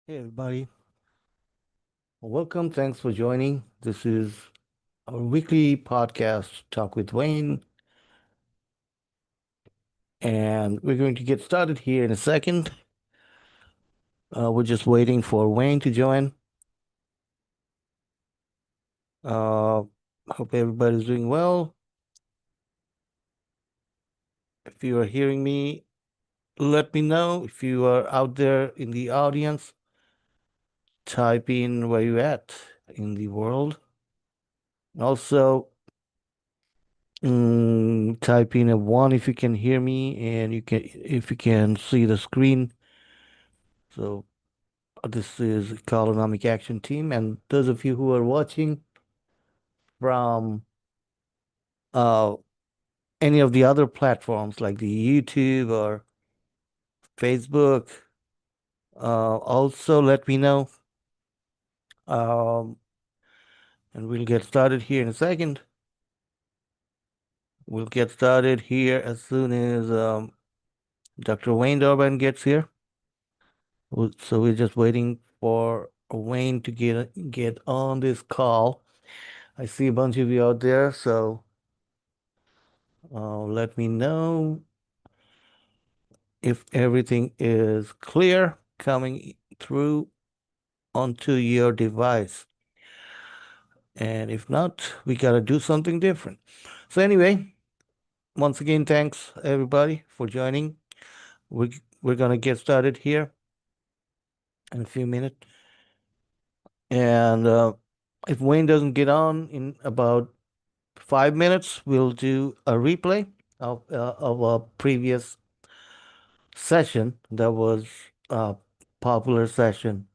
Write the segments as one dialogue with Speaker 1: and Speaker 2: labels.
Speaker 1: Hey, everybody. Welcome. Thanks for joining. This is our weekly podcast, Talk with Wayne. And we're going to get started here in a second. We're just waiting for Wayne to join. Uh, Hope everybody's doing well. If you are hearing me, let me know. If you are out there in the audience, type in where you at in the world. Also, type in a one if you can hear me and if you can see the screen. So this is Colonomic Action Team, and those of you who are watching from uh, any of the other platforms like the YouTube or Facebook, also let me know. Um, and we'll get started here in a second. We'll get started here as soon as Dr. Wayne Dorband gets here. So we're just waiting for Wayne to get on this call. I see a bunch of you out there, so let me know if everything is clear coming through onto your device. And if not, we got to do something different. So, anyway, once again, thanks everybody for joining. We're going to get started here in a few minutes. And if Wayne doesn't get on in about 5 minutes, we'll do a replay of a previous session that was a popular session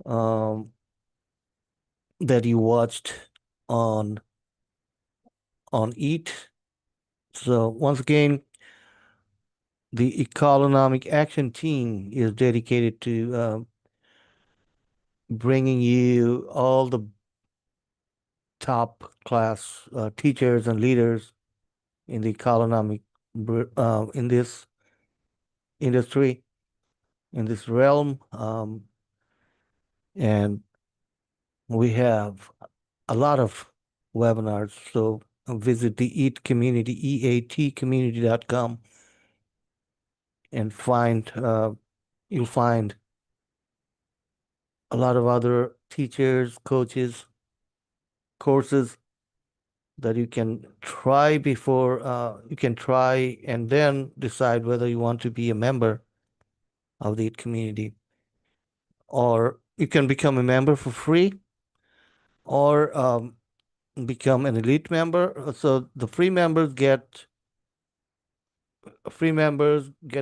Speaker 1: um, that you watched on EAT. So once again, the Economic Action Team is dedicated to bringing you all the top class teachers and leaders in the economic in this industry, in this realm, and we have a lot of webinars. So visit the EAT community, eatcommunity.com, and you'll find a lot of other teachers, coaches, courses that you can try and then decide whether you want to be a member of the community, or you can become a member for free, or become an elite member. So the free members get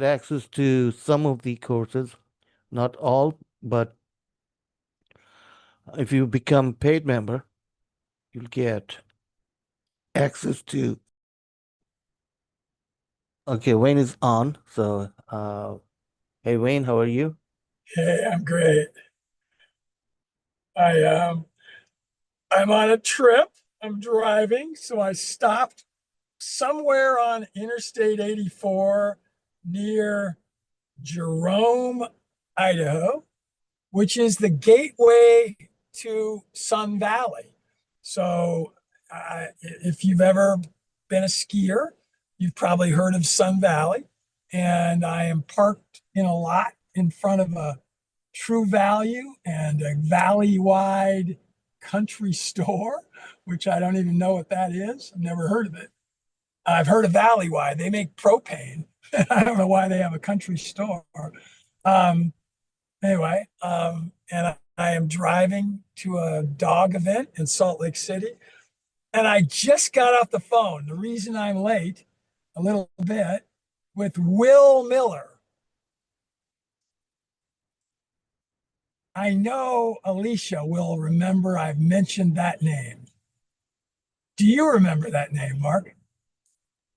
Speaker 1: access to some of the courses, not all, but if you become paid member, you'll get access to. Okay, Wayne is on. So, hey Wayne, how are you?
Speaker 2: Hey, I'm great. I I'm on a trip. I'm driving, so I stopped somewhere on Interstate 84 near Jerome, Idaho, which is the gateway to Sun Valley. So, if you've ever been a skier, you've probably heard of Sun Valley. And I am parked in a lot in front of a True Value and a valley-wide country store, which I don't even know what that is. I've never heard of it. I've heard of Valley-wide. They make propane. I don't know why they have a country store. Um, and I am driving to a dog event in Salt Lake City. And I just got off the phone. The reason I'm late a little bit with Will Miller. I know Alicia will remember I've mentioned that name. Do you remember that name, Mark?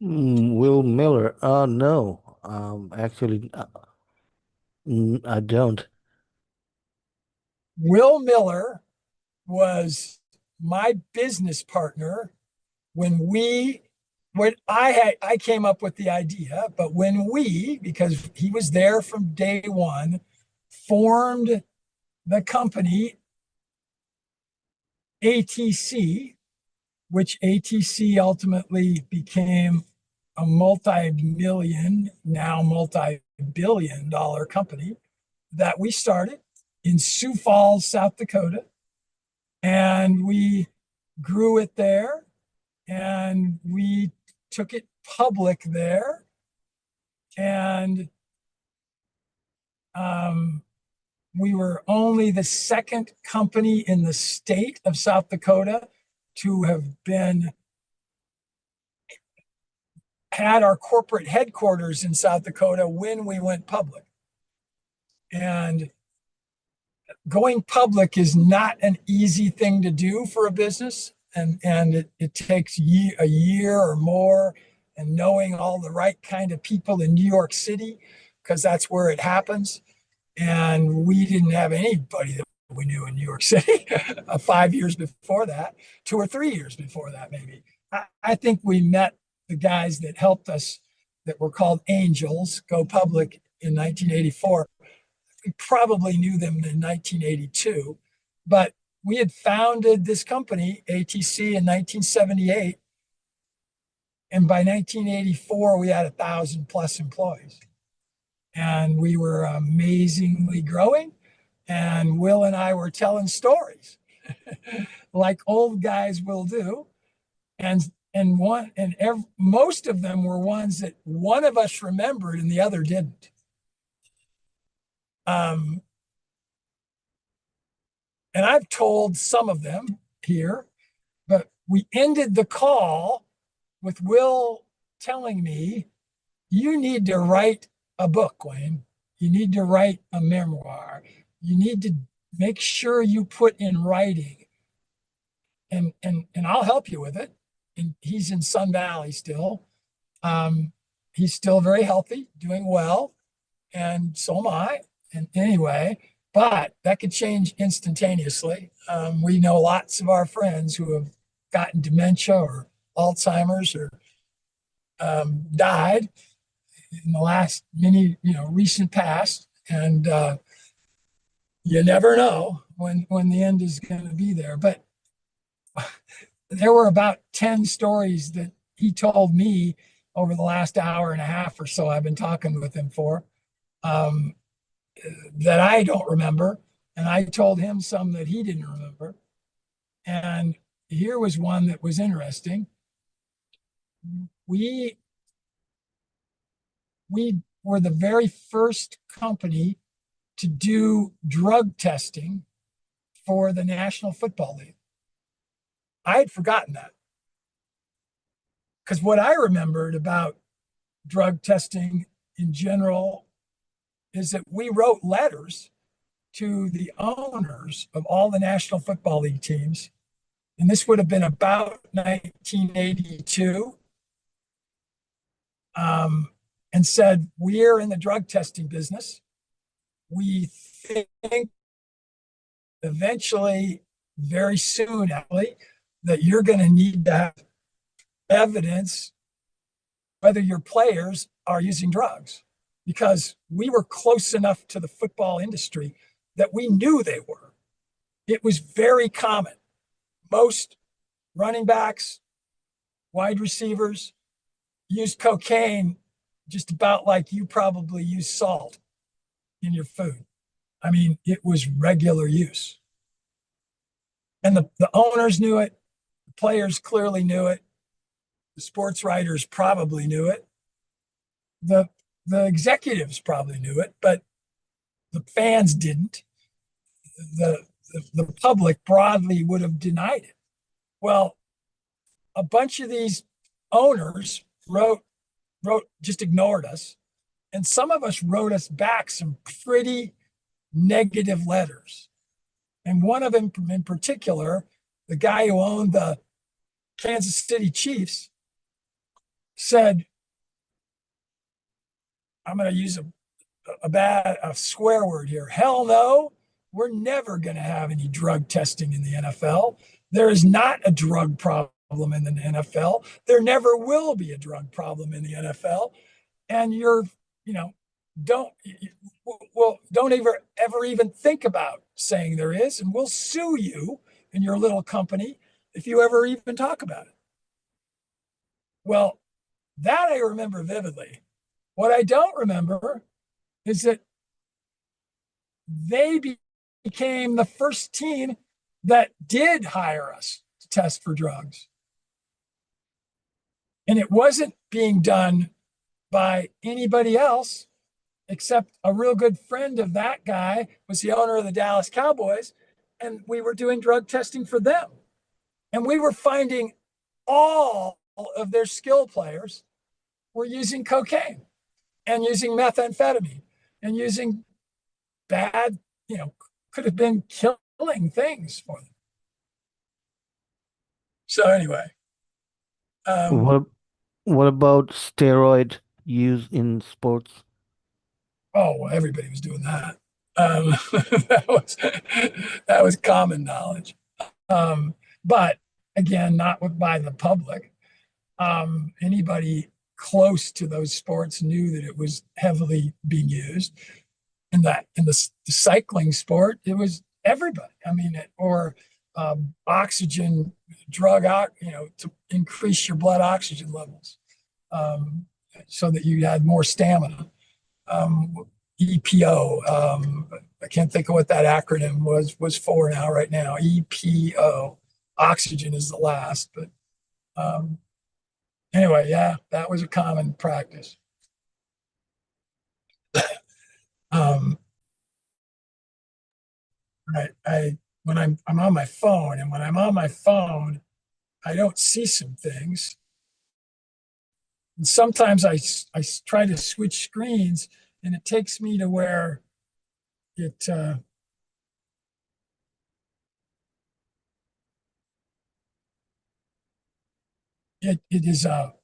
Speaker 1: Will Miller. No. Actually, I don't.
Speaker 2: Will Miller was my business partner when I came up with the idea, but when because he was there from day one, formed the company ATC, which ATC ultimately became a multi-million, now multi-billion dollar company that we started in Sioux Falls, South Dakota. And we grew it there and we took it public there. And we were only the second company in the state of South Dakota to have been had our corporate headquarters in South Dakota when we went public. And going public is not an easy thing to do for a business. And it takes a year or more, and knowing all the right kind of people in New York City, because that's where it happens. And we didn't have anybody that we knew in New York City 5 years before that, 2 or 3 years before that, maybe. I think we met the guys that helped us that were called Angels go public in 1984. We probably knew them in 1982, but we had founded this company, ATC, in 1978. And by 1984, we had 1,000 plus employees. And we were amazingly growing. And Will and I were telling stories like old guys will do. Most of them were ones that one of us remembered and the other didn't. And I've told some of them here, but we ended the call with Will telling me, you need to write a book, Wayne. You need to write a memoir. You need to make sure you put in writing, and I'll help you with it. And he's in Sun Valley still. He's still very healthy, doing well, and so am I. And anyway, but that could change instantaneously. We know lots of our friends who have gotten dementia or Alzheimer's or died in the last recent past. And you never know when the end is going to be there. But there were about 10 stories that he told me over the last hour and a half or so I've been talking with him for, that I don't remember. And I told him some that he didn't remember. And here was one that was interesting. We were the very first company to do drug testing for the National Football League. I had forgotten that, because what I remembered about drug testing in general is that we wrote letters to the owners of all the National Football League teams. And this would have been about 1982. And said, we're in the drug testing business. We think eventually, very soon, actually, that you're going to need to have evidence whether your players are using drugs, because we were close enough to the football industry that we knew they were. It was very common. Most running backs, wide receivers used cocaine just about like you probably use salt in your food. I mean, it was regular use. And the owners knew it. The players clearly knew it. The sports writers probably knew it. The executives probably knew it, but the fans didn't. The public broadly would have denied it. Well, a bunch of these owners just ignored us. And some of us wrote us back some pretty negative letters. And one of them in particular, the guy who owned the Kansas City Chiefs, said, I'm going to use a swear word here. Hell no, we're never going to have any drug testing in the NFL. There is not a drug problem in the NFL. There never will be a drug problem in the NFL. And you're don't well, don't ever even think about saying there is, and we'll sue you and your little company if you ever even talk about it. Well, that I remember vividly. What I don't remember is that they became the first team that did hire us to test for drugs. And it wasn't being done by anybody else except a real good friend of that guy was the owner of the Dallas Cowboys. And we were doing drug testing for them. And we were finding all of their skill players were using cocaine and using methamphetamine and using bad, could have been killing things for them. So anyway, um,
Speaker 1: What what about steroid use in sports?
Speaker 2: oh, everybody was doing that. Um, that was that was common knowledge. Um, but again, not by the public. Anybody close to those sports knew that it was heavily being used. In the cycling sport, it was everybody. I mean, or oxygen drug out, to increase your blood oxygen levels, um, so that you had more stamina. Um, EPO. I can't think of what that acronym was for now. Right now, EPO. Oxygen is the last, but um, anyway, yeah, that was a common practice. Um, I when I'm on my phone, and when I'm on my phone, I don't see some things. And sometimes I try to switch screens, and it takes me to where it it is a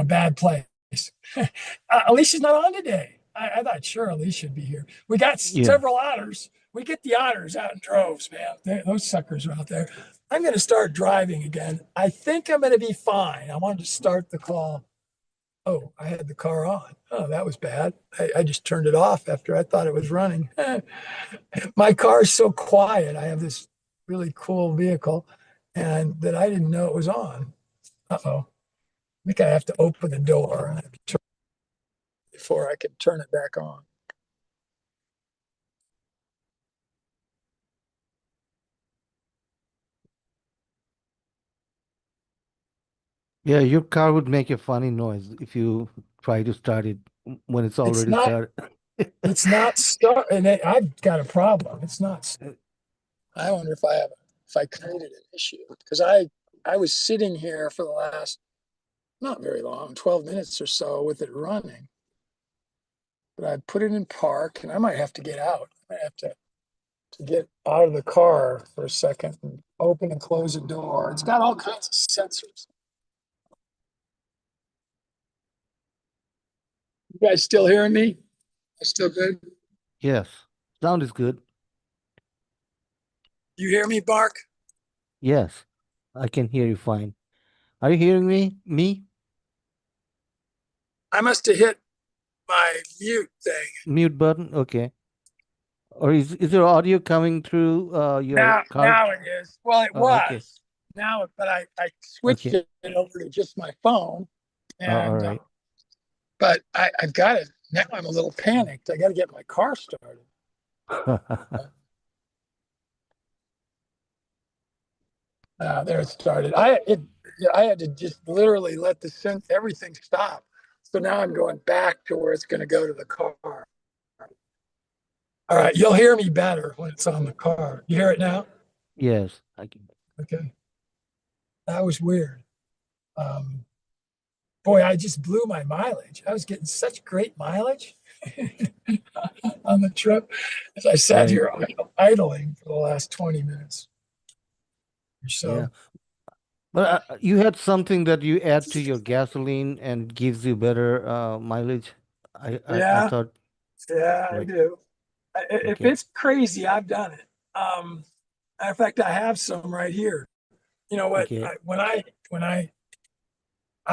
Speaker 2: bad place. Alicia's not on today. I thought sure Alicia would be here. We got
Speaker 1: Yeah.
Speaker 2: several otters. We get the otters out in droves, man. Those suckers are out there. I'm going to start driving again. I think I'm going to be fine. I wanted to start the call. Oh, I had the car on. Oh, that was bad. I just turned it off after I thought it was running. My car is so quiet. I have this really cool vehicle, and that I didn't know it was on. Uh-oh. I think I have to open the door before I can turn it back on.
Speaker 1: Yeah, your car would make a funny noise if you try to start it when it's
Speaker 2: It's
Speaker 1: already
Speaker 2: not,
Speaker 1: started.
Speaker 2: it's not start, and I've got a problem. It's not. I wonder if I created an issue because I was sitting here for the last not very long, 12 minutes or so with it running. But I put it in park, and I might have to get out. I might have to get out of the car for a second and open and close the door. It's got all kinds of sensors. You guys still hearing me? Still good?
Speaker 1: Yes, sound is good.
Speaker 2: You hear me, Bark?
Speaker 1: Yes, I can hear you fine. Are you hearing me? Me?
Speaker 2: I must have hit my mute thing.
Speaker 1: Mute button? Okay. Or is there audio coming through your car?
Speaker 2: Now it is. Well, it
Speaker 1: Okay.
Speaker 2: was now, but I switched
Speaker 1: Okay.
Speaker 2: it over to just my phone,
Speaker 1: All
Speaker 2: and
Speaker 1: right.
Speaker 2: but I've got it now. I'm a little panicked. I got to get my car started. There it started. I had to just literally let the everything stop. So now I'm going back to where it's going to go to the car. All right, you'll hear me better when it's on the car. You hear it now?
Speaker 1: Yes, I can.
Speaker 2: Okay, that was weird. Um, Boy, I just blew my mileage. I was getting such great mileage on the trip as I sat
Speaker 1: Right.
Speaker 2: here idling for the last 20 minutes or
Speaker 1: Yeah.
Speaker 2: so.
Speaker 1: But you had something that you add to your gasoline and gives you better mileage. I
Speaker 2: Yeah,
Speaker 1: thought,
Speaker 2: yeah, I
Speaker 1: right.
Speaker 2: do. If
Speaker 1: Okay.
Speaker 2: it's crazy, I've done it. Matter of fact, I have some right here. You know what?
Speaker 1: Okay.
Speaker 2: When I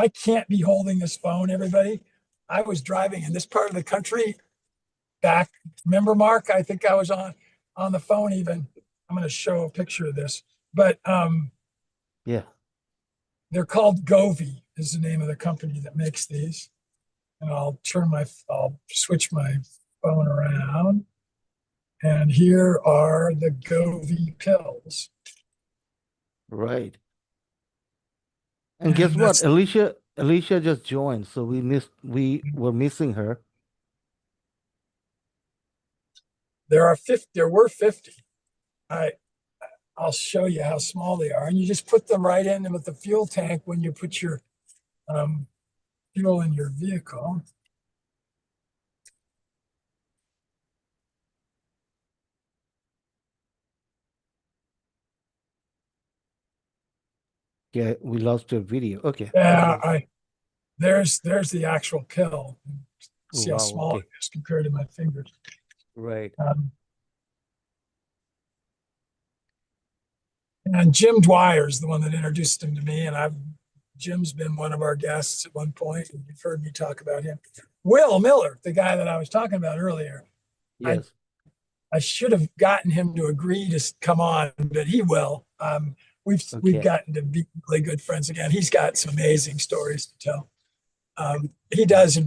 Speaker 2: can't be holding this phone, everybody. I was driving in this part of the country back. Remember, Mark? I think I was on the phone even. I'm going to show a picture of this, but
Speaker 1: Yeah.
Speaker 2: they're called Govee is the name of the company that makes these. And I'll switch my phone around. And here are the Govee pills.
Speaker 1: Right. And guess
Speaker 2: And
Speaker 1: what?
Speaker 2: that's
Speaker 1: Alicia just joined, so we were missing her.
Speaker 2: there are 50, there were 50. I I'll show you how small they are. And you just put them right in with the fuel tank when you put your um, fuel in your vehicle.
Speaker 1: Yeah, we lost her video. Okay, there
Speaker 2: Yeah,
Speaker 1: it is.
Speaker 2: I there's the actual pill.
Speaker 1: Oh,
Speaker 2: See how
Speaker 1: wow,
Speaker 2: small
Speaker 1: okay.
Speaker 2: it is compared to my fingers.
Speaker 1: Right.
Speaker 2: Um, and Jim Dwyer is the one that introduced him to me, and I've Jim's been one of our guests at one point, and you've heard me talk about him. Will Miller, the guy that I was talking about earlier, I
Speaker 1: Yes.
Speaker 2: I should have gotten him to agree to come on, but he will. We've
Speaker 1: Okay.
Speaker 2: gotten to be really good friends again. He's got some amazing stories to tell. He
Speaker 1: Right.
Speaker 2: does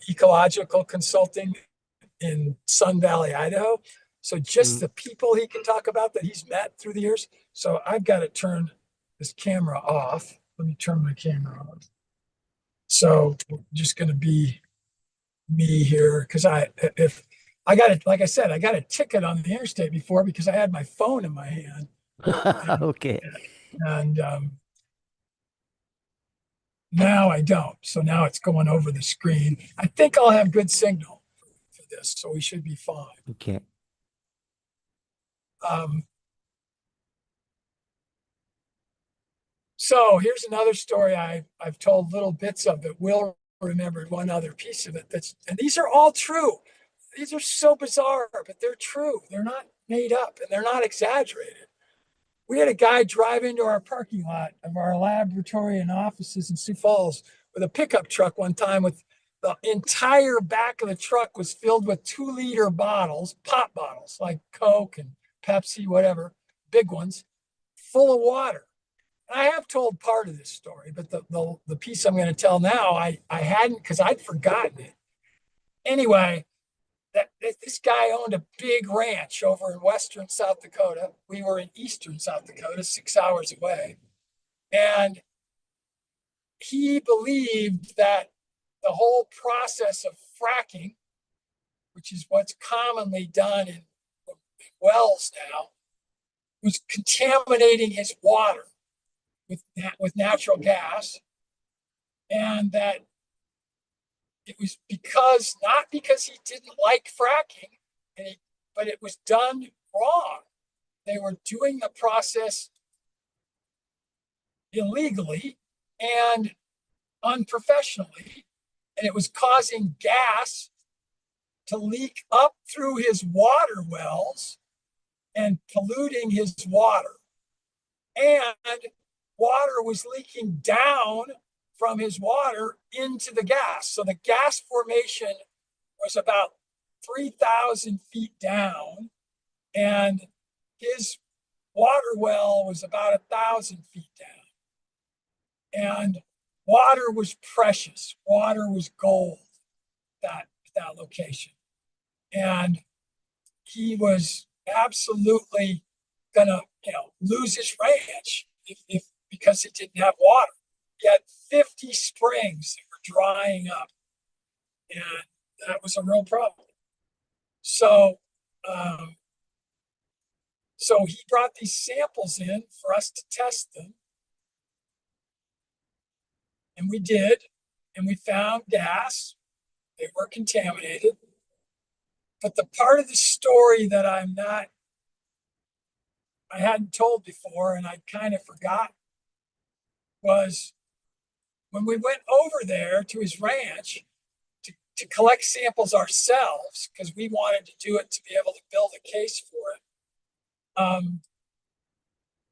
Speaker 2: ecological consulting in Sun Valley, Idaho. So just
Speaker 1: Mm.
Speaker 2: the people he can talk about that he's met through the years. So I've got to turn this camera off. Let me turn my camera on. So just going to be me here because if I got it, like I said, I got a ticket on the interstate before because I had my phone in my hand, and
Speaker 1: Okay.
Speaker 2: and now I don't. So now it's going over the screen. I think I'll have good signal for this, so we should be fine.
Speaker 1: Okay.
Speaker 2: Um, so here's another story I've told little bits of that Will remembered one other piece of it. And these are all true. These are so bizarre, but they're true. They're not made up and they're not exaggerated. We had a guy drive into our parking lot of our laboratory and offices in Sioux Falls with a pickup truck one time with the entire back of the truck was filled with 2 liter bottles, pop bottles like Coke and Pepsi, whatever, big ones, full of water. And I have told part of this story, but the piece I'm going to tell now, I hadn't because I'd forgotten it. Anyway, this guy owned a big ranch over in western South Dakota. We were in eastern South Dakota, 6 hours away. And he believed that the whole process of fracking, which is what's commonly done in wells now, was contaminating his water with natural gas. And that it was not because he didn't like fracking, but it was done wrong. They were doing the process illegally and unprofessionally, and it was causing gas to leak up through his water wells and polluting his water. And water was leaking down from his water into the gas. So the gas formation was about 3,000 feet down, and his water well was about 1,000 feet down. And water was precious. Water was gold that location. And he was absolutely gonna, lose his ranch if because it didn't have water. He had 50 springs that were drying up, and that was a real problem. So, um, so he brought these samples in for us to test them, and we did, and we found gas. They were contaminated. But the part of the story that I hadn't told before, and I'd kind of forgotten, was when we went over there to his ranch to collect samples ourselves, because we wanted to do it to be able to build a case for it.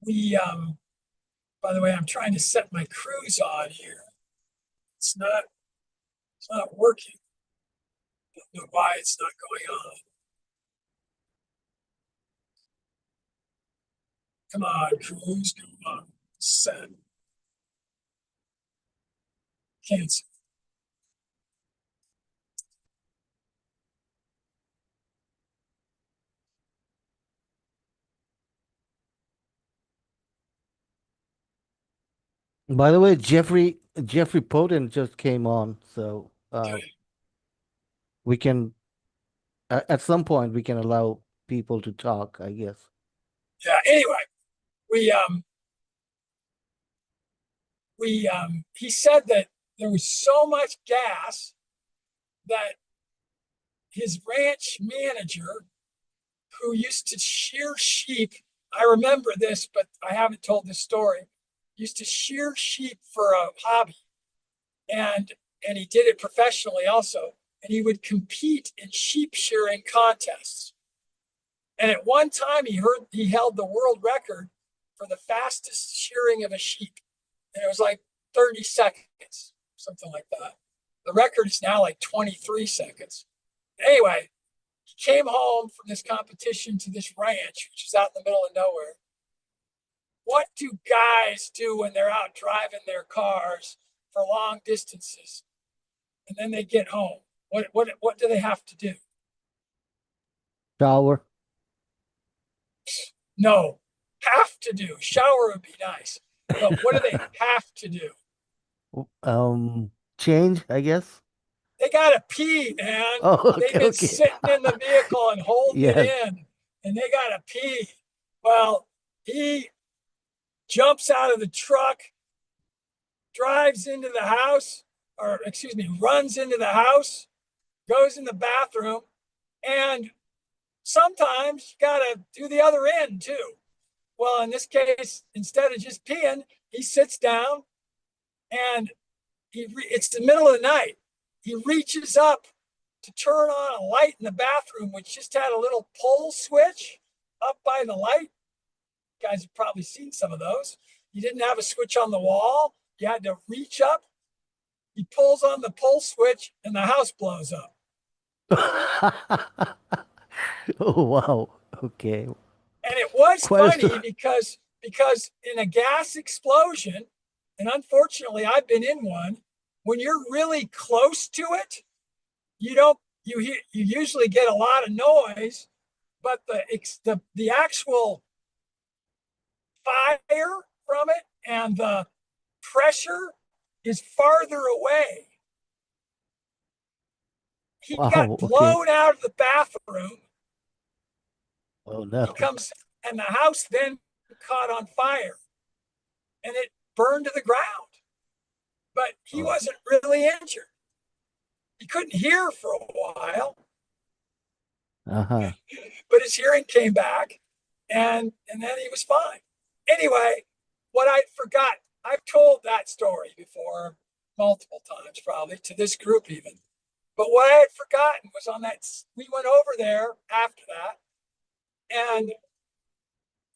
Speaker 2: We, by the way, I'm trying to set my cruise on here. It's not It's not working. I don't know why it's not going on. Come on, cruise, come on. Set. Cancel.
Speaker 1: By the way, Jeffrey Poten just came on, so
Speaker 2: Okay.
Speaker 1: we can at some point we can allow people to talk, I guess.
Speaker 2: Yeah. Anyway, we he said that there was so much gas that his ranch manager, who used to shear sheep, I remember this, but I haven't told this story, used to shear sheep for a hobby, and and he did it professionally also, and he would compete in sheep shearing contests. And at one time, he held the world record for the fastest shearing of a sheep, and it was like 30 seconds, something like that. The record is now like 23 seconds. Anyway, he came home from this competition to this ranch, which is out in the middle of nowhere. What do guys do when they're out driving their cars for long distances and then they get home? What do they have to do?
Speaker 1: Shower.
Speaker 2: No, have to do. Shower would be nice, but what do they have to do?
Speaker 1: Change, I guess.
Speaker 2: They gotta pee, man.
Speaker 1: Oh,
Speaker 2: They've
Speaker 1: okay,
Speaker 2: been
Speaker 1: okay.
Speaker 2: sitting in the vehicle and holding it
Speaker 1: Yes.
Speaker 2: in, and they gotta pee. Well, he jumps out of the truck, drives into the house, or excuse me, runs into the house, goes in the bathroom, and sometimes you gotta do the other end too. Well, in this case, instead of just peeing, he sits down and it's the middle of the night. He reaches up to turn on a light in the bathroom, which just had a little pull switch up by the light. You guys have probably seen some of those. You didn't have a switch on the wall. You had to reach up. He pulls on the pull switch and the house blows up.
Speaker 1: Oh, wow. Okay.
Speaker 2: And it was
Speaker 1: Quite a
Speaker 2: funny
Speaker 1: story.
Speaker 2: because in a gas explosion, and unfortunately I've been in one, when you're really close to it, you don't you usually get a lot of noise, but the actual fire from it and the pressure is farther away. He got
Speaker 1: Wow. Okay.
Speaker 2: blown out of the bathroom.
Speaker 1: Oh
Speaker 2: He
Speaker 1: no.
Speaker 2: comes and the house then caught on fire and it burned to the ground. But he
Speaker 1: Oh.
Speaker 2: wasn't really injured. He couldn't hear for a while,
Speaker 1: Uh-huh.
Speaker 2: but his hearing came back and then he was fine. Anyway, what I forgot, I've told that story before multiple times, probably to this group even. But what I had forgotten was on that, we went over there after that, and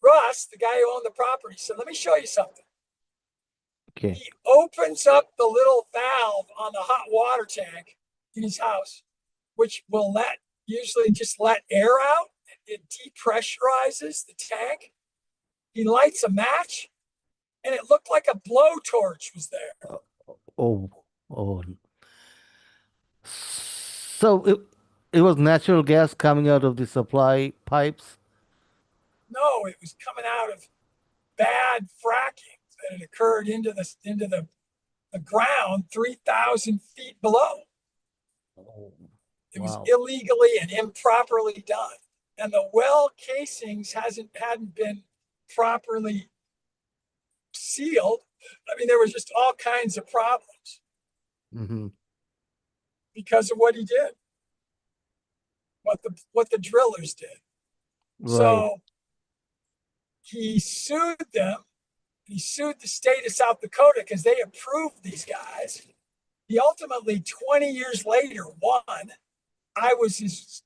Speaker 2: Russ, the guy who owned the property, said, "Let me show you something."
Speaker 1: Okay.
Speaker 2: He opens up the little valve on the hot water tank in his house, which will usually just let air out. It depressurizes the tank. He lights a match, and it looked like a blowtorch was there.
Speaker 1: Oh. Oh. So it was natural gas coming out of the supply pipes.
Speaker 2: No, it was coming out of bad fracking that had occurred the ground 3,000 feet below.
Speaker 1: Oh,
Speaker 2: It was
Speaker 1: wow.
Speaker 2: illegally and improperly done. And the well casings hadn't been properly sealed. I mean, there was just all kinds of problems
Speaker 1: Mm-hmm.
Speaker 2: because of what he did, what the drillers did.
Speaker 1: Right.
Speaker 2: So he sued them. He sued the state of South Dakota because they approved these guys. He ultimately, 20 years later, won. I was his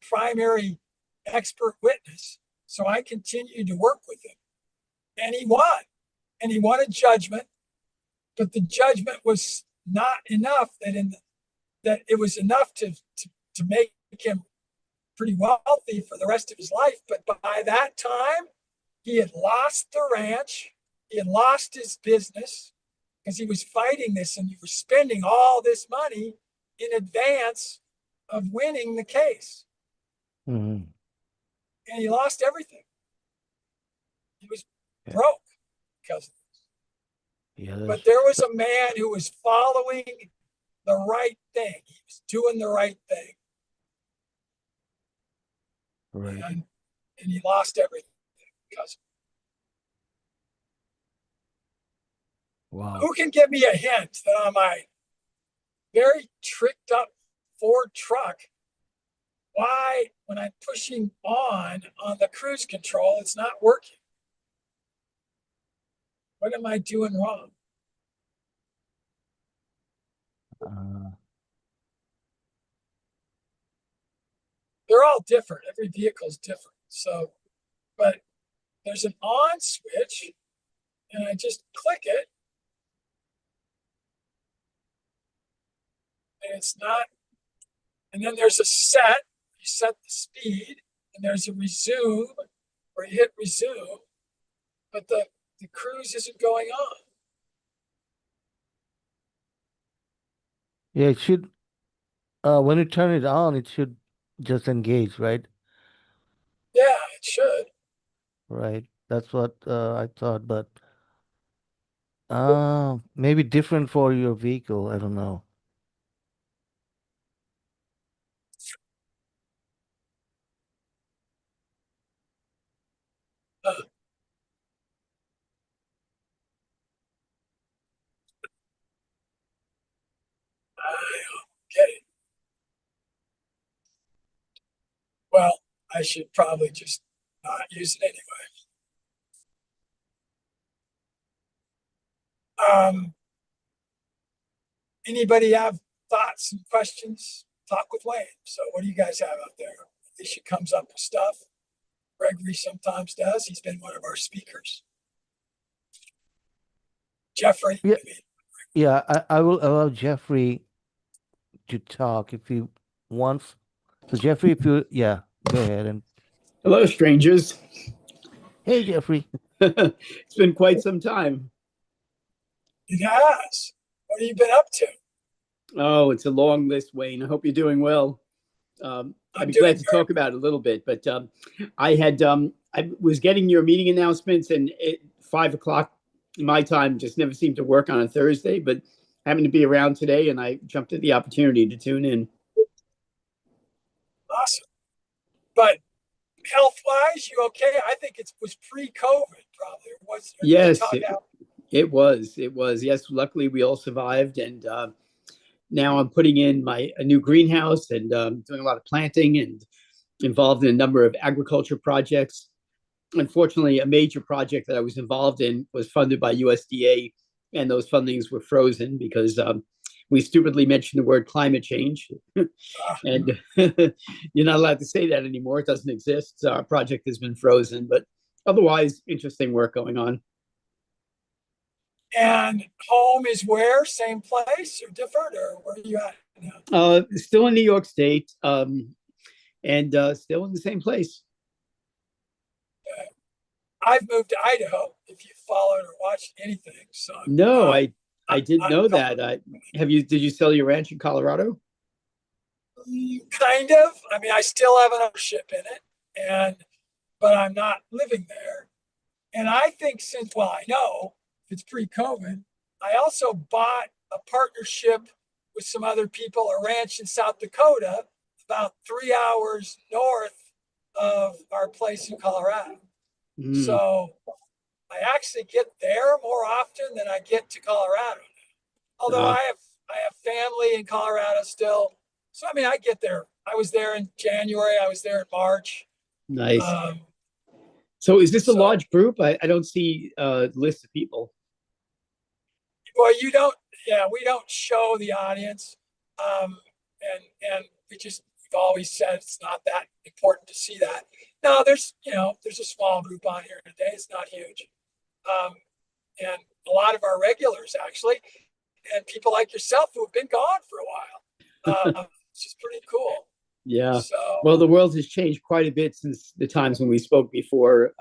Speaker 2: primary expert witness, so I continued to work with him, and he won. And he won a judgment, but the judgment was not enough that it was enough to make him pretty wealthy for the rest of his life. But by that time, he had lost the ranch, he had lost his business because he was fighting this, and he was spending all this money in advance of winning the case.
Speaker 1: Mhm.
Speaker 2: And he lost everything. He was
Speaker 1: Yeah.
Speaker 2: broke because of this.
Speaker 1: Yeah,
Speaker 2: But there was
Speaker 1: so-
Speaker 2: a man who was following the right thing. He was doing the right thing.
Speaker 1: right.
Speaker 2: And, and he lost everything because
Speaker 1: Wow.
Speaker 2: who can give me a hint that on my very tricked up Ford truck, why, when I'm pushing on the cruise control, it's not working? What am I doing wrong?
Speaker 1: Uh,
Speaker 2: They're all different. Every vehicle is different. So, but there's an on switch, and I just click it, and it's not. And then there's a set. You set the speed, and there's a resume where you hit resume, but the cruise isn't going on.
Speaker 1: yeah, it should, when you turn it on, it should just engage, right?
Speaker 2: Yeah, it should.
Speaker 1: Right. That's what I thought, but maybe different for your vehicle. I don't know.
Speaker 2: Uh, okay. Well, I should probably just not use it anyway. Anybody have thoughts and questions? Talk with Wayne. So, what do you guys have out there? Alicia comes up with stuff. Gregory sometimes does. He's been one of our speakers. Jeffrey,
Speaker 1: Yeah,
Speaker 2: I mean,
Speaker 1: yeah, I will allow Jeffrey to talk if he wants. So Jeffrey, if you, yeah, go ahead and
Speaker 3: Hello, strangers.
Speaker 1: hey, Jeffrey.
Speaker 3: It's been quite some time.
Speaker 2: it has. What have you been up to?
Speaker 3: Oh, it's a long list, Wayne. I hope you're doing well. I'd
Speaker 2: I'm
Speaker 3: be
Speaker 2: doing
Speaker 3: glad to
Speaker 2: very
Speaker 3: talk about it a little bit, but I was getting your meeting announcements, and 5 o'clock my time just never seemed to work on a Thursday. But happened to be around today, and I jumped at the opportunity to tune in.
Speaker 2: awesome. But health wise, you okay? I think it was pre COVID, probably. Or did we
Speaker 3: Yes,
Speaker 2: talk out?
Speaker 3: it was. It was. Yes, luckily we all survived, and now I'm putting in my a new greenhouse and doing a lot of planting and involved in a number of agriculture projects. Unfortunately, a major project that I was involved in was funded by USDA, and those fundings were frozen because we stupidly mentioned the word climate change.
Speaker 2: Uh,
Speaker 3: And you're not allowed to say that anymore. It doesn't exist. So our project has been frozen, but otherwise, interesting work going on.
Speaker 2: and home is where? Same place or different? Or where are you at now?
Speaker 3: Still in New York State, and still in the same place.
Speaker 2: I've moved to Idaho, if you followed or watched anything. So
Speaker 3: No,
Speaker 2: um,
Speaker 3: I didn't
Speaker 2: I'm
Speaker 3: know that. Did you sell your ranch in Colorado?
Speaker 2: kind of. I mean, I still have an ownership in it, and but I'm not living there. And I think well, I know if it's pre-COVID, I also bought a partnership with some other people, a ranch in South Dakota, about 3 hours north of our place in Colorado.
Speaker 3: Mm.
Speaker 2: So I actually get there more often than I get to Colorado. Although
Speaker 3: Ah,
Speaker 2: I have family in Colorado still. So I mean I get there. I was there in January, I was there in March.
Speaker 3: nice.
Speaker 2: Um,
Speaker 3: So is this a
Speaker 2: so
Speaker 3: large group? I don't see lists of people.
Speaker 2: well you don't yeah, we don't show the audience. Um, and we've always said it's not that important to see that. No, there's a small group on here today. It's not huge. Um, and a lot of our regulars actually. and people like yourself who have been gone for a while, which is pretty cool.
Speaker 3: Yeah.
Speaker 2: So,
Speaker 3: Well, the world has changed quite a bit since the times when we spoke before.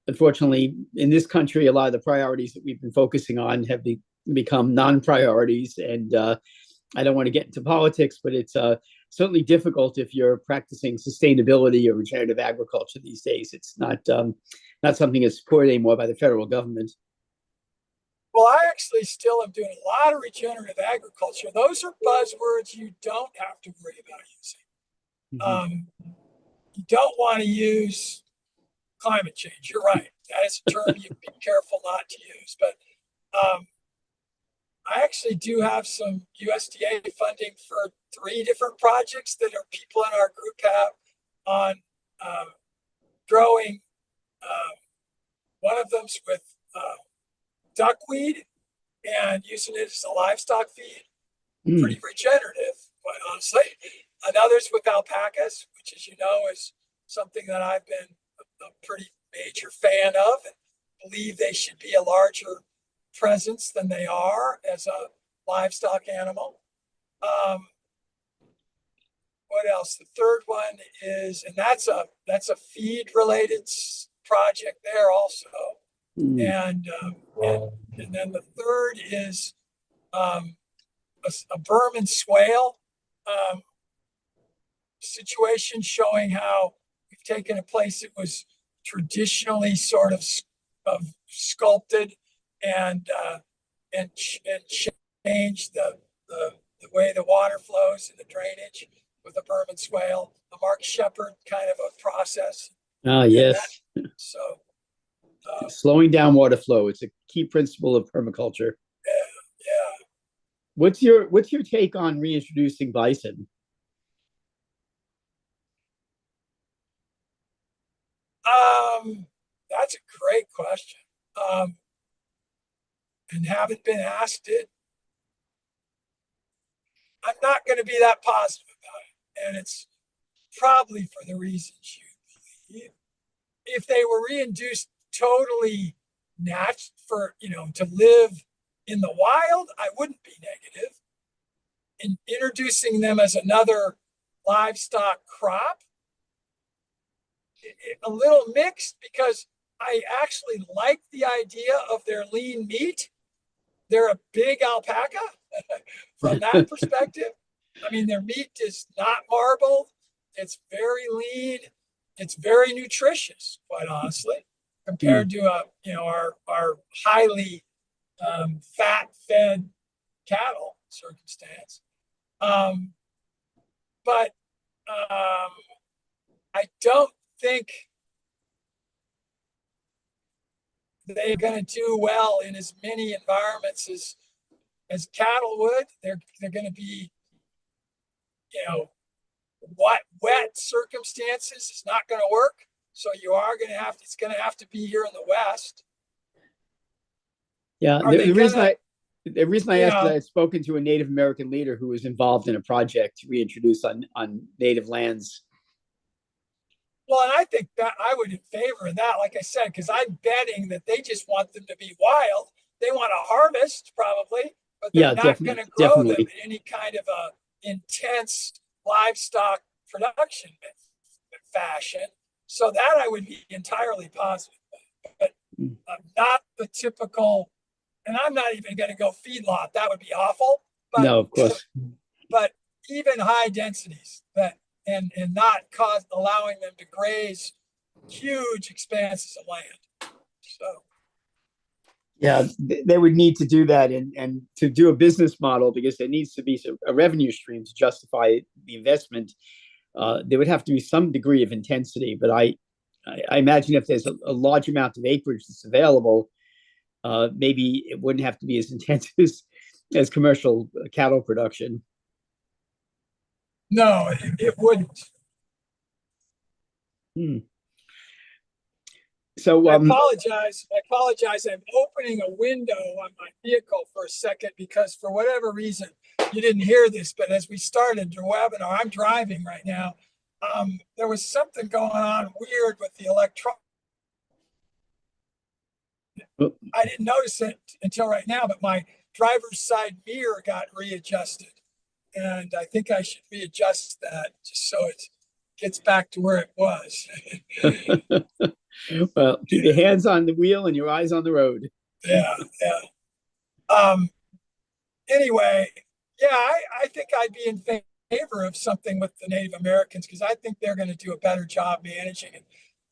Speaker 3: Unfortunately, in this country, a lot of the priorities that we've been focusing on have become non-priorities. And I don't want to get into politics, but it's certainly difficult if you're practicing sustainability or regenerative agriculture these days. It's not something that's supported anymore by the federal government.
Speaker 2: well, I actually still am doing a lot of regenerative agriculture. Those are buzzwords you don't have to worry about using.
Speaker 3: Mm-hmm.
Speaker 2: You don't want to use climate change. You're right. That is a term you be careful not to use. But I actually do have some USDA funding for 3 different projects that our people in our group have on growing. One of them's with duckweed and using it as a livestock feed. Pretty regenerative, quite honestly. Another's with alpacas, which, as you know, is something that I've been a pretty major fan of and believe they should be a larger presence than they are as a livestock animal. What else? The third one is, and that's a feed related project there also. And then the third is a Burman swale situation, showing how we've taken a place that was traditionally sort of sculpted and changed the way the water flows and the drainage with a Burman swale, a Mark Shepard kind of a process.
Speaker 3: Ah, yes.
Speaker 2: So
Speaker 3: slowing down water flow. It's a key principle of permaculture.
Speaker 2: Yeah.
Speaker 3: What's your take on reintroducing bison?
Speaker 2: That's a great question. And haven't been asked it. I'm not going to be that positive about it. And it's probably for the reasons you believe. If they were reintroduced totally natural to live in the wild, I wouldn't be negative. In introducing them as another livestock crop, a little mixed, because I actually like the idea of their lean meat. They're a big alpaca from that perspective. I mean, their meat is not marbled. It's very lean. It's very nutritious, quite honestly, compared to our highly fat-fed cattle circumstance. But I don't think they're going to do well in as many environments as cattle would. They're going to be, wet circumstances is not going to work. So it's going to have to be here in the West.
Speaker 3: Yeah, the reason I asked is I had spoken to a Native American leader who was involved in a project to reintroduce on native lands.
Speaker 2: Well, and I think that I would in favor of that, like I said, because I'm betting that they just want them to be wild. They want to harvest probably, but they're not going to grow them in any kind of a intense livestock production fashion. So that I would be entirely positive, but not the typical. And I'm not even going to go feedlot. That would be awful. But,
Speaker 3: no, of course.
Speaker 2: But even high densities and not allowing them to graze huge expanses of land. So.
Speaker 3: Yeah, they would need to do that and to do a business model, because there needs to be a revenue stream to justify the investment. There would have to be some degree of intensity, but I imagine if there's a large amount of acreage that's available, maybe it wouldn't have to be as intense as commercial cattle production.
Speaker 2: No, it wouldn't.
Speaker 3: So
Speaker 2: I apologize. I'm opening a window on my vehicle for a second because for whatever reason you didn't hear this, but as we started the webinar, I'm driving right now. There was something going on weird with the electron. I didn't notice it until right now, but my driver's side mirror got readjusted. And I think I should readjust that just so it gets back to where it was.
Speaker 3: Well, keep your hands on the wheel and your eyes on the road.
Speaker 2: Yeah, yeah. Um, anyway, yeah, I think I'd be in favor of something with the Native Americans because I think they're going to do a better job managing it.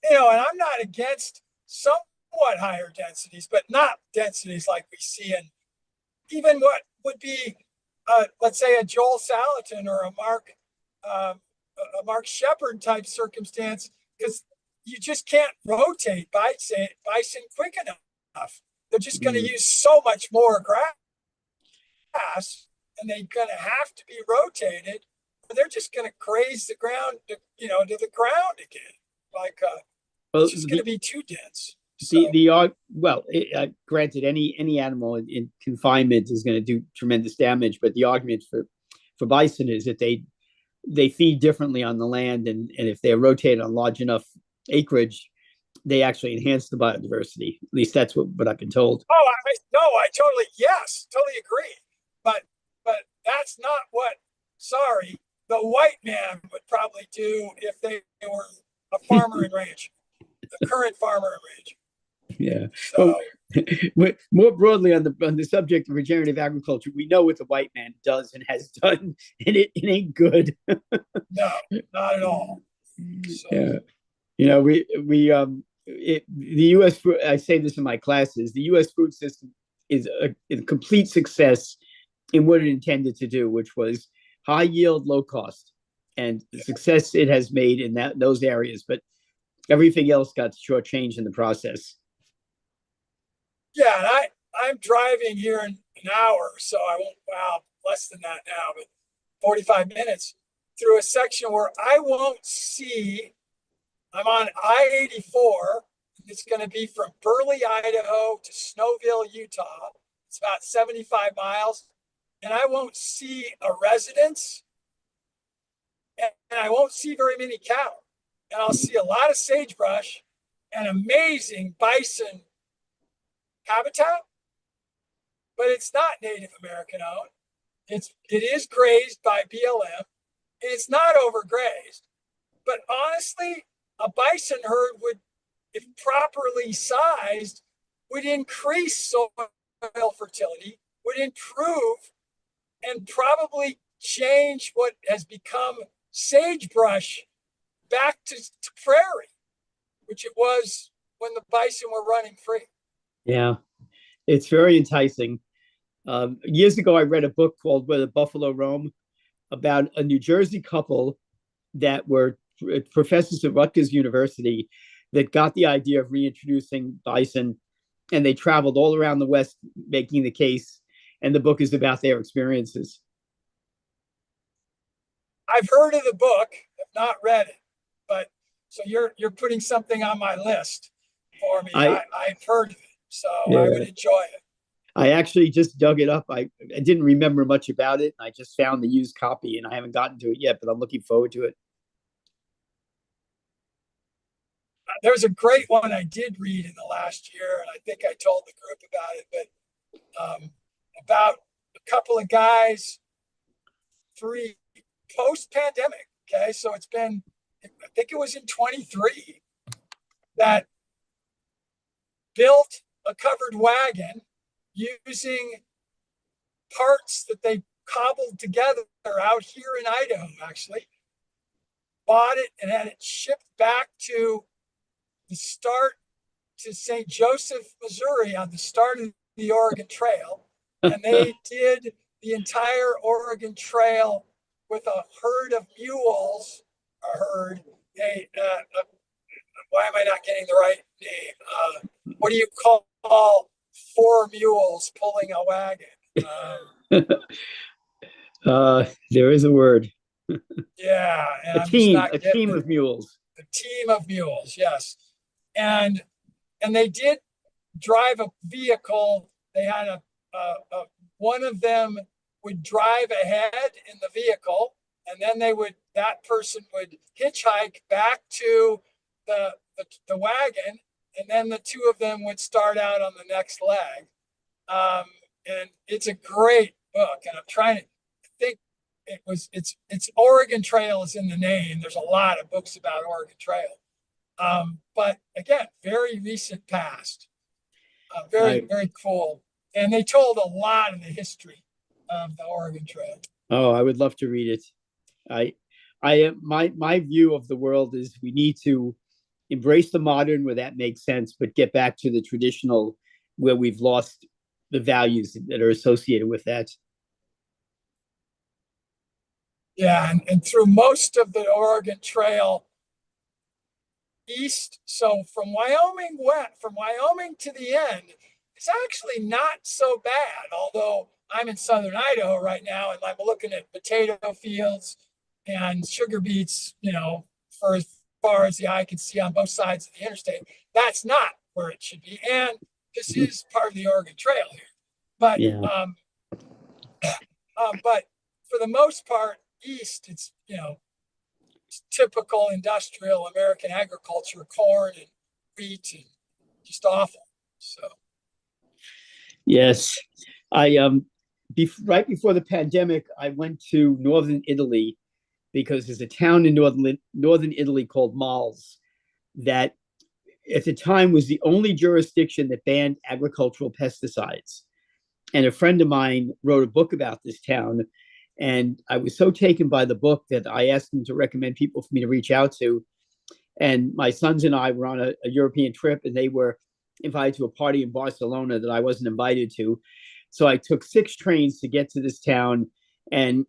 Speaker 2: And I'm not against somewhat higher densities, but not densities like we see in even what would be, let's say, a Joel Salatin or a Mark Shepard type circumstance, because you just can't rotate bison quick enough. They're just going to use so much more grass, and they're going to have to be rotated. Or they're just going to graze the ground, to the ground again.
Speaker 3: Well,
Speaker 2: it's just going to be too dense. So,
Speaker 3: granted, any animal in confinement is going to do tremendous damage, but the argument for bison is that they feed differently on the land, and if they're rotated on large enough acreage, they actually enhance the biodiversity. At least that's what I've been told.
Speaker 2: Oh, I totally agree. But that's not what, sorry, the white man would probably do if they were a farmer and rancher, the current farmer and rancher.
Speaker 3: Yeah.
Speaker 2: So,
Speaker 3: well, more broadly on the subject of regenerative agriculture, we know what the white man does and has done, and it ain't good.
Speaker 2: No, not at all. So.
Speaker 3: Yeah. The U.S. I say this in my classes. The U.S. food system is a complete success in what it intended to do, which was high yield, low cost, and the success it has made in those areas. But everything else got shortchanged in the process.
Speaker 2: Yeah, and I'm driving here in an hour, so I won't. Well, less than that now, but 45 minutes through a section where I won't see. I'm on I-84. It's going to be from Burley, Idaho to Snowville, Utah. It's about 75 miles. And I won't see a residence. And I won't see very many cattle. And I'll see a lot of sagebrush and amazing bison habitat. But it's not Native American owned. It is grazed by BLM. And it's not overgrazed. But honestly, a bison herd would, if properly sized, would increase soil fertility, would improve, and probably change what has become sagebrush back to prairie, which it was when the bison were running free.
Speaker 3: Yeah, it's very enticing. Years ago, I read a book called Where the Buffalo Roam about a New Jersey couple that were professors at Rutgers University that got the idea of reintroducing bison, and they traveled all around the West making the case. And the book is about their experiences.
Speaker 2: I've heard of the book, have not read it, but so you're putting something on my list for me. I've heard of it, so yeah. I would enjoy it.
Speaker 3: I actually just dug it up. I didn't remember much about it. I just found the used copy, and I haven't gotten to it yet, but I'm looking forward to it.
Speaker 2: There's a great one I did read in the last year, and I think I told the group about it, but about a couple of guys, post-pandemic. Okay, so it's been, I think it was in 23, that built a covered wagon using parts that they cobbled together out here in Idaho, actually. Bought it and had it shipped back to the start to St. Joseph, Missouri, on the start of the Oregon Trail. And they did the entire Oregon Trail with a herd of mules, why am I not getting the right name? What do you call 4 mules pulling a wagon?
Speaker 3: There is a word.
Speaker 2: Yeah. And
Speaker 3: a team of mules.
Speaker 2: A team of mules, yes. And they did drive a vehicle. They had one of them would drive ahead in the vehicle, and then that person would hitchhike back to the wagon, and then the two of them would start out on the next leg. And it's a great book, and I'm trying to think. It's Oregon Trail is in the name. There's a lot of books about Oregon Trail, but again, very recent past, very
Speaker 3: I
Speaker 2: very cool, and they told a lot of the history of the Oregon Trail.
Speaker 3: Oh, I would love to read it. I my view of the world is we need to embrace the modern where that makes sense, but get back to the traditional where we've lost the values that are associated with that.
Speaker 2: Yeah, and through most of the Oregon Trail east, so from Wyoming to the end, it's actually not so bad. Although I'm in southern Idaho right now, and I'm looking at potato fields and sugar beets, for as far as the eye can see on both sides of the interstate. That's not where it should be, and this is part of the Oregon Trail here. But
Speaker 3: Yeah.
Speaker 2: but for the most part, east, it's typical industrial American agriculture, corn and wheat, and just awful. So
Speaker 3: Yes. I right before the pandemic, I went to northern Italy because there's a town in northern Italy called Mals that at the time was the only jurisdiction that banned agricultural pesticides. And a friend of mine wrote a book about this town. And I was so taken by the book that I asked him to recommend people for me to reach out to. And my sons and I were on a European trip, and they were invited to a party in Barcelona that I wasn't invited to. So I took 6 trains to get to this town. And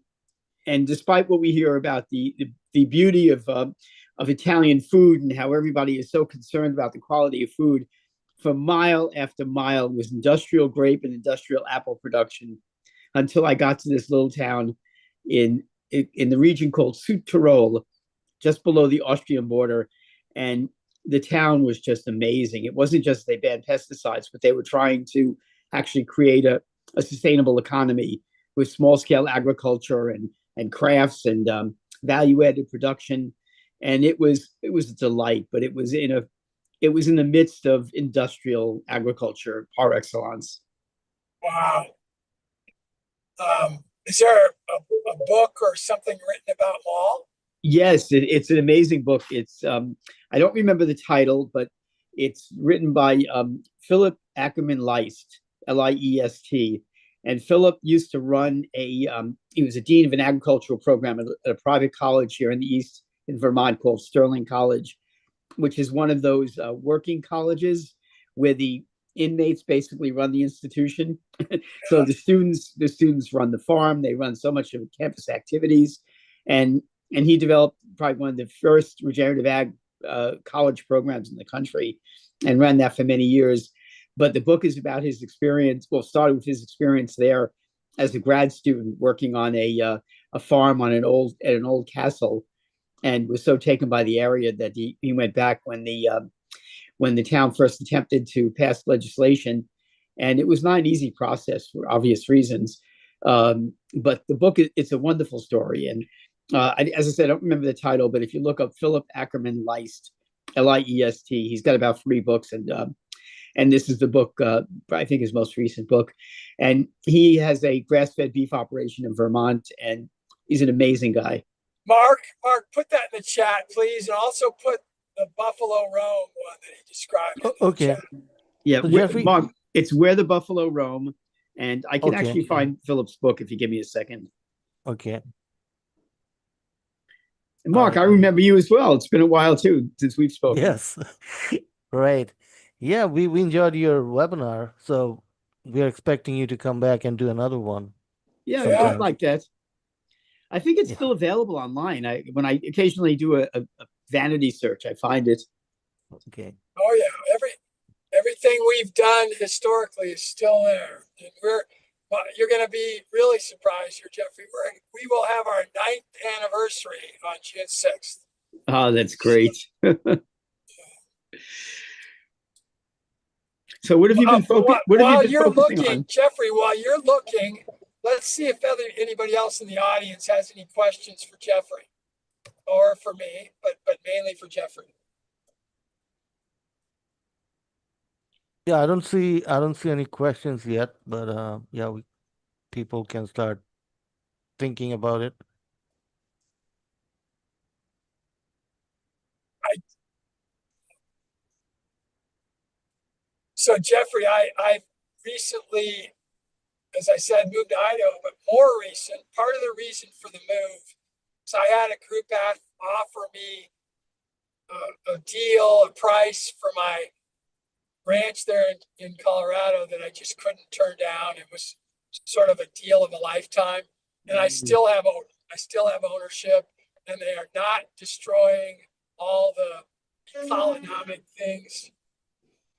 Speaker 3: despite what we hear about the beauty of Italian food and how everybody is so concerned about the quality of food, for mile after mile was industrial grape and industrial apple production until I got to this little town in the region called Südtirol, just below the Austrian border. And the town was just amazing. It wasn't just they banned pesticides, but they were trying to actually create a sustainable economy with small scale agriculture and crafts and value added production. And it was a delight, but it was in the midst of industrial agriculture par excellence.
Speaker 2: wow. Is there a book or something written about Mall?
Speaker 3: Yes, it's an amazing book. It's I don't remember the title, but it's written by Philip Ackerman Leist, Liest. And Philip used to run he was a dean of an agricultural program at a private college here in the East in Vermont called Sterling College, which is one of those working colleges where the inmates basically run the institution. So the students run the farm. They run so much of campus activities, and he developed probably one of the first regenerative ag college programs in the country, and ran that for many years. But the book is about his experience. Well, started with his experience there as a grad student working on a farm on an old castle, and was so taken by the area that he went back when the town first attempted to pass legislation, and it was not an easy process for obvious reasons. But the book, it's a wonderful story, and as I said, I don't remember the title, but if you look up Philip Ackerman Leist, Liest, he's got about 3 books, and this is the book, I think his most recent book. And he has a grass-fed beef operation in Vermont, and he's an amazing guy.
Speaker 2: Mark, put that in the chat, please, and also put the Buffalo Rome one that he described in the
Speaker 1: Okay.
Speaker 2: chat.
Speaker 3: Yeah,
Speaker 1: So Jeffrey,
Speaker 3: Mark, it's Where the Buffalo Roam, and I can
Speaker 1: okay,
Speaker 3: actually find Philip's book if you give me a second.
Speaker 1: okay.
Speaker 3: And Mark, I remember you as well. It's been a while too since we've spoken.
Speaker 1: Yes, right. Yeah, we enjoyed your webinar, so we are expecting you to come back and do another one
Speaker 3: Yeah, I'd
Speaker 2: Yeah,
Speaker 1: sometime.
Speaker 3: like that. I think it's
Speaker 1: Yeah.
Speaker 3: still available online. When I occasionally do a vanity search, I find it.
Speaker 1: Okay.
Speaker 2: oh yeah, everything we've done historically is still there, and you're going to be really surprised here, Jeffrey. We will have our 9th anniversary on June 6th.
Speaker 3: Oh, that's great. So what have you been
Speaker 2: While you're
Speaker 3: focusing
Speaker 2: looking,
Speaker 3: on?
Speaker 2: Jeffrey, while you're looking, let's see if anybody else in the audience has any questions for Jeffrey or for me, but mainly for Jeffrey.
Speaker 1: Yeah, I don't see any questions yet, but yeah, people can start thinking about it?
Speaker 2: So Jeffrey, I recently, as I said, moved to Idaho, but more recent, part of the reason for the move is I had a group offer me a deal, a price for my ranch there in Colorado that I just couldn't turn down. It was sort of a deal of a lifetime, and
Speaker 1: Mm.
Speaker 2: I still have ownership, and they are not destroying all the ecologic things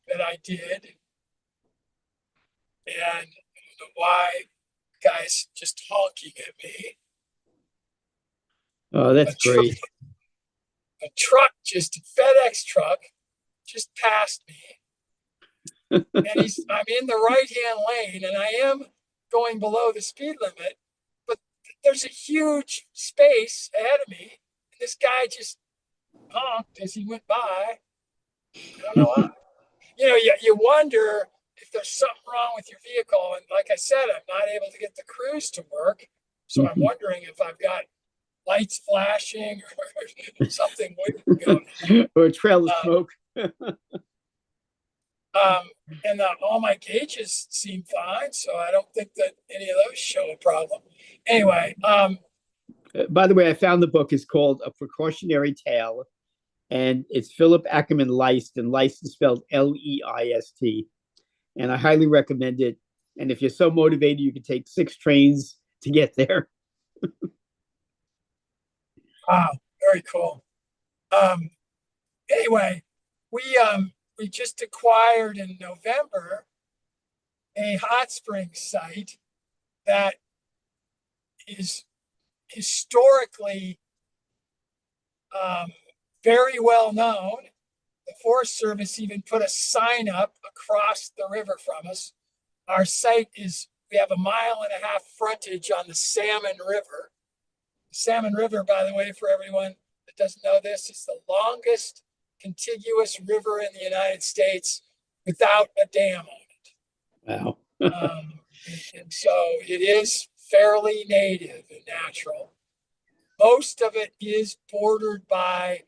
Speaker 2: that I did. And I don't know why guys just honking at me.
Speaker 3: Oh,
Speaker 2: A
Speaker 3: that's
Speaker 2: truck,
Speaker 3: great.
Speaker 2: a truck, just a FedEx truck, just passed me, and I'm in the right hand lane, and I am going below the speed limit, but there's a huge space ahead of me. And this guy just honked as he went by. I don't know why. You wonder if there's something wrong with your vehicle. And like I said, I'm not able to get the cruise to work. So I'm wondering if I've got lights flashing or something weird going
Speaker 3: Or a trail of
Speaker 2: on.
Speaker 3: smoke.
Speaker 2: And all my gauges seem fine, so I don't think that any of those show a problem. Anyway,
Speaker 3: By the way, I found the book is called A Precautionary Tale, and it's Philip Ackerman Leist, and Leist is spelled Leist. And I highly recommend it. And if you're so motivated, you can take 6 trains to get there.
Speaker 2: wow, very cool. Um, anyway, we just acquired in November a hot spring site that is historically um, very well known. The Forest Service even put a sign up across the river from us. Our site is, we have a 1.5 mile frontage on the Salmon River. The Salmon River, by the way, for everyone that doesn't know this, is the longest contiguous river in the United States without a dam
Speaker 3: Wow.
Speaker 2: on it. And so it is fairly native and natural. Most of it is bordered by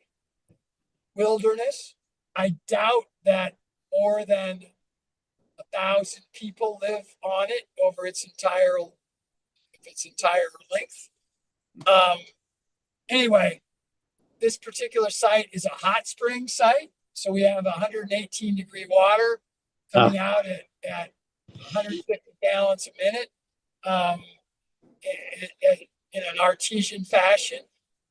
Speaker 2: wilderness. I doubt that more than 1,000 people live on it over its entire length. Um, anyway, this particular site is a hot spring site, so we have 118-degree water coming out at 150 gallons a minute in an artesian fashion.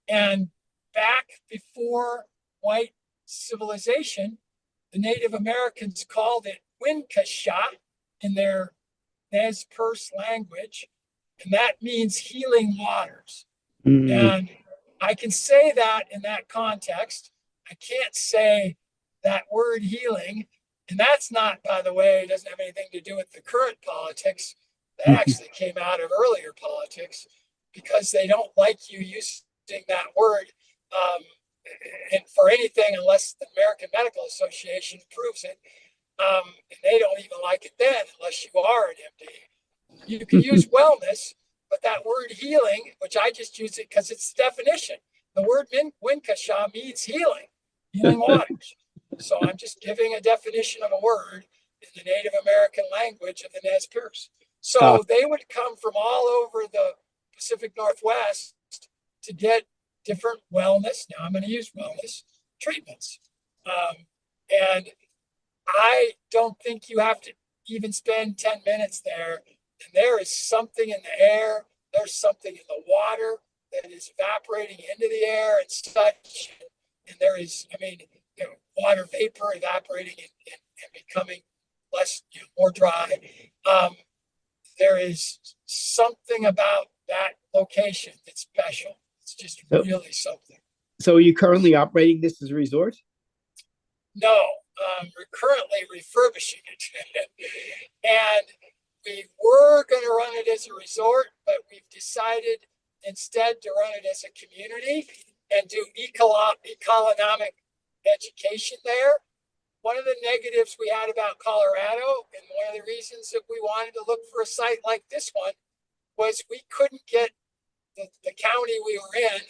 Speaker 2: And back before white civilization, the Native Americans called it Winkasha in their Nez Perce language, and that means healing waters. And I can say that in that context. I can't say that word healing. And that's not, by the way, doesn't have anything to do with the current politics. That actually came out of earlier politics because they don't like you using that word and for anything unless the American Medical Association approves it. And they don't even like it then unless you are an MD. You can use wellness, but that word healing, which I just use it because it's the definition. The word Winkasha means healing waters. So I'm just giving a definition of a word in the Native American language of the Nez Perce. So they would come from all over the Pacific Northwest to get different wellness. Now I'm going to use wellness treatments. And I don't think you have to even spend 10 minutes there. And there is something in the air, there's something in the water that is evaporating into the air and such. And there is, water vapor evaporating and becoming less, more dry. There is something about that location that's special. It's just really something.
Speaker 3: So are you currently operating this as a resort?
Speaker 2: No, we're currently refurbishing it. And we were going to run it as a resort, but we've decided instead to run it as a community and do economic education there. One of the negatives we had about Colorado, and one of the reasons that we wanted to look for a site like this one, was we couldn't get the county we were in,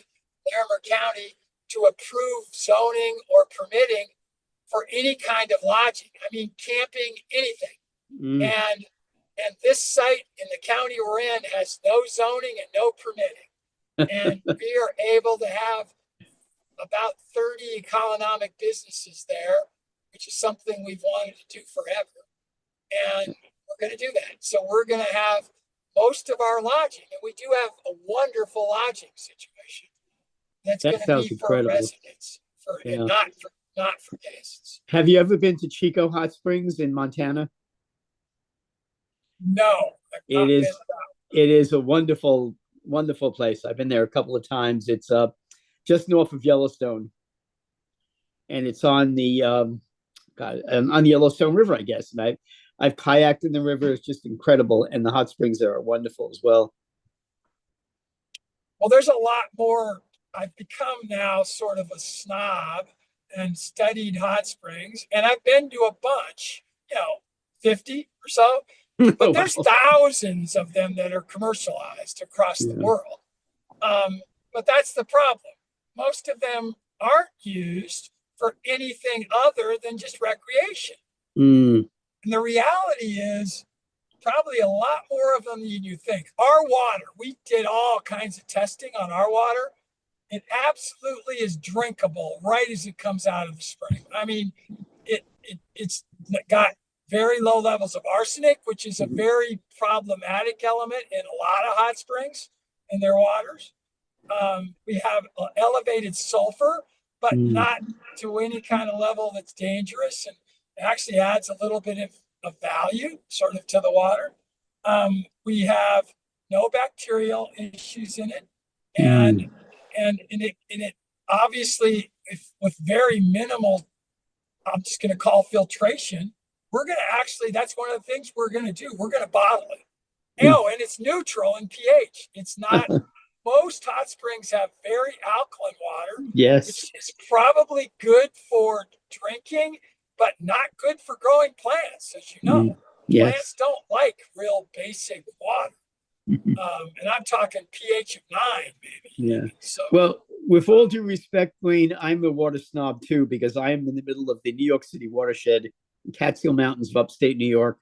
Speaker 2: Larimer County, to approve zoning or permitting for any kind of lodging. I mean, camping, anything.
Speaker 3: Mm.
Speaker 2: And this site in the county we're in has no zoning and no permitting. And we are able to have about 30 economic businesses there, which is something we've wanted to do forever. And we're going to do that. So we're going to have most of our lodging, and we do have a wonderful lodging situation that's
Speaker 3: That
Speaker 2: going to
Speaker 3: sounds
Speaker 2: be for
Speaker 3: incredible.
Speaker 2: residents, and
Speaker 3: Yeah.
Speaker 2: not for guests.
Speaker 3: Have you ever been to Chico Hot Springs in Montana?
Speaker 2: No,
Speaker 3: It is a wonderful, wonderful place. I've been there a couple of times. It's just north of Yellowstone, and it's on the on the Yellowstone River, I guess. And I've kayaked in the river. It's just incredible, and the hot springs there are wonderful as well.
Speaker 2: Well, there's a lot more. I've become now sort of a snob and studied hot springs, and I've been to a bunch, 50 or so. But there's thousands of them that are commercialized across the world. But that's the problem. Most of them aren't used for anything other than just recreation.
Speaker 3: Mm.
Speaker 2: And the reality is probably a lot more of them than you think. Our water, we did all kinds of testing on our water. It absolutely is drinkable right as it comes out of the spring. I mean, it's got very low levels of arsenic, which is a very problematic element in a lot of hot springs in their waters. We have elevated sulfur, but not to any kind of level that's dangerous, and it actually adds a little bit of value sort of to the water. We have no bacterial issues in it, and it obviously, with very minimal, I'm just going to call filtration, we're going to actually, that's one of the things we're going to do. We're going to bottle it. And it's neutral in pH. It's not, most hot springs have very alkaline water,
Speaker 3: yes,
Speaker 2: which is probably good for drinking, but not good for growing plants, as you know.
Speaker 3: Yes.
Speaker 2: Plants don't like real basic water. And I'm talking pH of 9, maybe.
Speaker 3: Yeah.
Speaker 2: So,
Speaker 3: well, with all due respect, Wayne, I'm a water snob too, because I am in the middle of the New York City watershed, Catskill Mountains of upstate New York,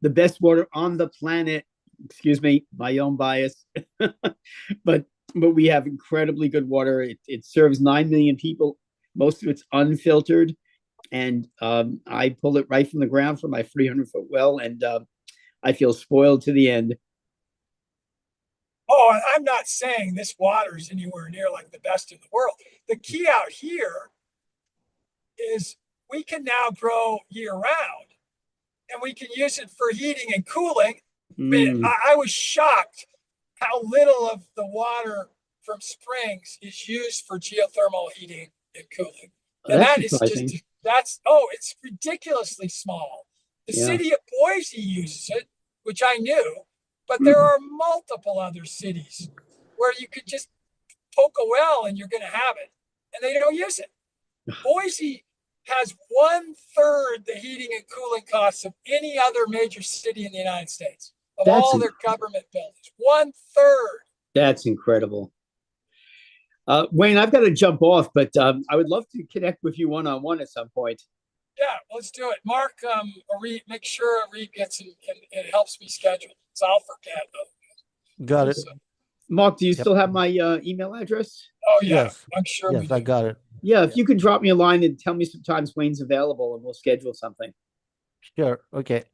Speaker 3: the best water on the planet. Excuse me, my own bias, but we have incredibly good water. It serves 9 million people. Most of it's unfiltered, and I pull it right from the ground from my 300-foot well, and I feel spoiled to the end.
Speaker 2: Oh, I'm not saying this water is anywhere near like the best in the world. The key out here is we can now grow year round, and we can use it for heating and cooling. I was shocked how little of the water from springs is used for geothermal heating and cooling. And that is
Speaker 3: surprising.
Speaker 2: it's ridiculously small. The city of Boise uses it, which I knew, but there are multiple other cities where you could just poke a well and you're going to have it, and they don't use it. Boise has 1/3 the heating and cooling costs of any other major city in the United States, of all their government buildings. 1/3.
Speaker 3: That's incredible. Wayne, I've got to jump off, but I would love to connect with you one-on-one at some point.
Speaker 2: Yeah, let's do it. Mark, make sure Reed gets it, and it helps me schedule, so I'll forget.
Speaker 1: Got it.
Speaker 2: So,
Speaker 3: Mark, do you still have my email address?
Speaker 2: oh, yeah,
Speaker 1: Yes.
Speaker 2: I'm sure
Speaker 1: Yes,
Speaker 2: we do.
Speaker 1: I got it.
Speaker 3: Yeah, if you could drop me a line and tell me sometimes Wayne's available, and we'll schedule something.
Speaker 1: Sure. Okay.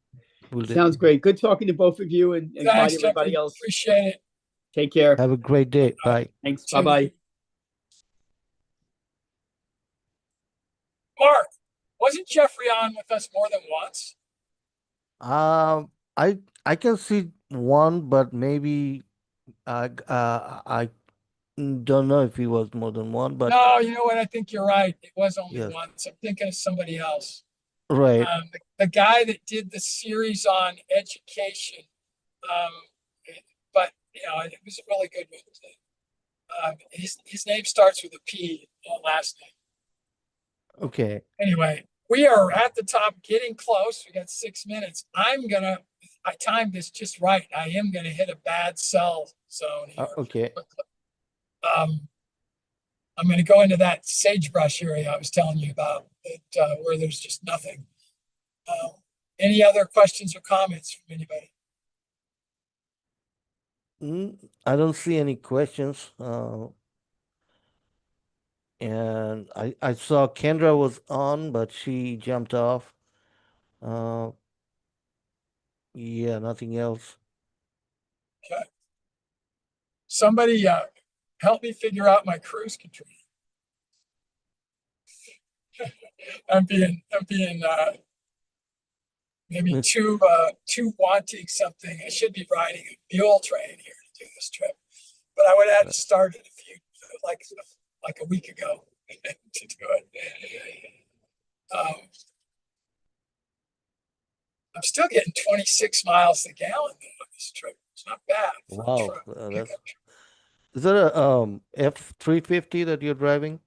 Speaker 1: We'll do.
Speaker 3: Sounds great. Good talking to both of you, and
Speaker 2: Thanks,
Speaker 3: everybody
Speaker 2: Jeffrey.
Speaker 3: else.
Speaker 2: Appreciate it.
Speaker 3: Take care.
Speaker 1: Have a great day. Bye.
Speaker 3: Thanks. Bye-bye.
Speaker 2: Mark, wasn't Jeffrey on with us more than once?
Speaker 1: I can see one, but maybe I don't know if he was more than one, but
Speaker 2: No, you know what? I think you're right. It was only
Speaker 1: yes,
Speaker 2: once. I'm thinking of somebody else.
Speaker 1: right.
Speaker 2: The guy that did the series on education, but it was a really good one. His name starts with a P, last name.
Speaker 1: Okay.
Speaker 2: Anyway, we are at the top, getting close. We got 6 minutes. I'm gonna I timed this just right. I am going to hit a bad cell zone here
Speaker 1: Okay.
Speaker 2: quickly. I'm going to go into that sagebrush area I was telling you about, where there's just nothing. Any other questions or comments from anybody?
Speaker 1: I don't see any questions. And I saw Kendra was on, but she jumped off. Uh, yeah, nothing else.
Speaker 2: Okay. Somebody help me figure out my cruise control. I'm being maybe too wanting something. I should be riding a mule train here to do this trip, but I would have
Speaker 1: Uh,
Speaker 2: started like a week ago to do it. I'm still getting 26 miles a gallon on this trip. It's not bad for a
Speaker 1: Wow,
Speaker 2: truck.
Speaker 1: that's is that a F-350 that you're driving?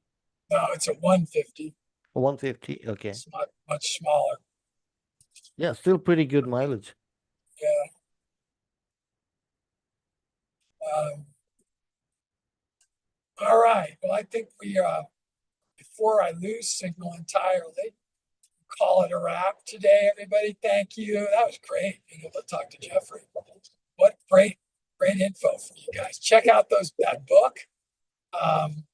Speaker 2: No, it's a 150.
Speaker 1: 150. Okay.
Speaker 2: It's not much smaller.
Speaker 1: Yeah, still pretty good mileage.
Speaker 2: Yeah. Um, all right. Well, I think before I lose signal entirely, call it a wrap today, everybody. Thank you. That was great being able to talk to Jeffrey. What great info from you guys. Check out that book.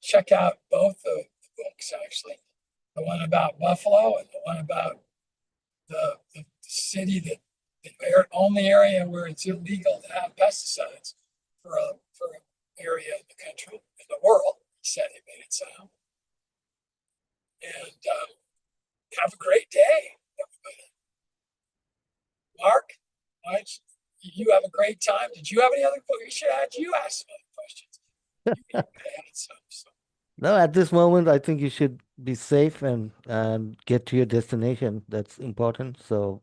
Speaker 2: Check out both the books actually. The one about Buffalo and the one about the city the only area where it's illegal to have pesticides for an area in the country, in the world. He said he made it sound. And have a great day, everybody. Mark, you have a great time. Did you have any other questions? We should have had you ask some other questions. You had some. So.
Speaker 1: No, at this moment, I think you should be safe and get to your destination. That's important. So